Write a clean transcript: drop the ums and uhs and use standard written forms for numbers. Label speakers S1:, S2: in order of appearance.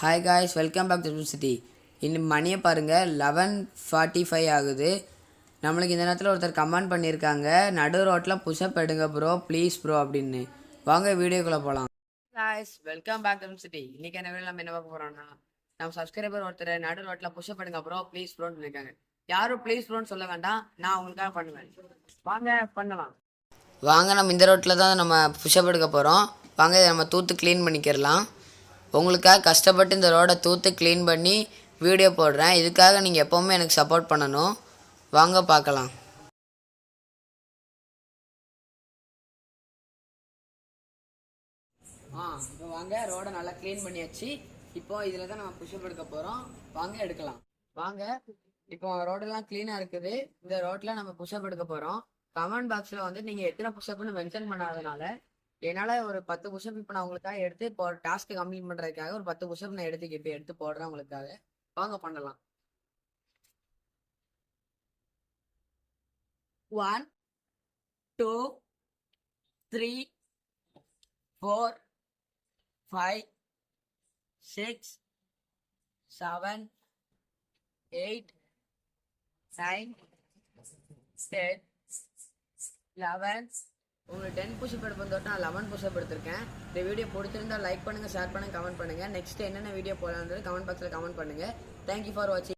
S1: Hi guys, welcome back to city. இன்னும் மணியை பாருங்கள், 11:45 ஆகுது. நம்மளுக்கு இந்த நேரத்தில் ஒருத்தர் கமெண்ட் பண்ணியிருக்காங்க, நடு ரோட்டில் புஷ்அப் எடுங்க ப்ரோ, ப்ளீஸ் ப்ரோ அப்படின்னு. வாங்க வீடியோக்குள்ளே போகலாம். Guys, welcome back to city. இன்றைக்கி என்ன வேலை நம்ம என்ன பார்க்க போகிறோம்னா, நம்ம சப்ஸ்கிரைபர் ஒருத்தர் நடு ரோட்டில் புஷ்அப் எடுங்க ப்ரோ, ப்ளீஸ் ப்ரோன்னு இருக்காங்க. யாரும் ப்ளீஸ் ப்ரோன்னு சொல்ல வேண்டாம், நான் உங்களுக்காக பண்ணுவேன். வாங்க பண்ணலாம். வாங்க, நம்ம இந்த ரோட்டில் தான் நம்ம புஷ்அப் எடுக்க போகிறோம். வாங்க, இதை நம்ம தூத்து க்ளீன் பண்ணிக்கிறலாம். உங்களுக்காக கஷ்டப்பட்டு இந்த ரோடை தூத்து க்ளீன் பண்ணி வீடியோ போடுறேன். இதுக்காக நீங்கள் எப்போவுமே எனக்கு சப்போர்ட் பண்ணணும். வாங்க பார்க்கலாம். இப்போ வாங்க, ரோடை நல்லா க்ளீன் பண்ணியாச்சு. இப்போ இதில் தான் நம்ம புஷ்அப் எடுக்க போகிறோம். வாங்க எடுக்கலாம். வாங்க, இப்போ ரோடெல்லாம் க்ளீனாக இருக்குது. இந்த ரோட்டில் நம்ம புஷ்அப் எடுக்க போகிறோம். கமெண்ட் பாக்ஸில் வந்து நீங்கள் எத்தனை புஷ்அப்னு மென்ஷன் பண்ணாதனால என்னால் ஒரு 10 புஷ்அப் இப்போ நான் உங்களுக்காக எடுத்து இப்போ டாஸ்க்கு கம்ப்ளீட் பண்ணுறதுக்காக ஒரு 10 புஷ்அப் நான் எடுத்து போடுறேன் உங்களுக்காக. வாங்க பண்ணலாம். 1 2 3 4 5 6 7 8 9 10 11. உங்களுக்கு 10 புஷ்அப் எடுப்பது தொட்டு நான் 11 புஷ்அப் எடுத்திருக்கேன். இந்த வீடியோ பிடிச்சிருந்தா லைக் பண்ணுங்கள், ஷேர் பண்ணுங்கள், கமெண்ட் பண்ணுங்கள். நெக்ஸ்ட் என்னென்ன வீடியோ போடலான்றது கமெண்ட் பாக்ஸில் கமெண்ட் பண்ணுங்கள். தேங்க்யூ ஃபார் வாட்சிங்.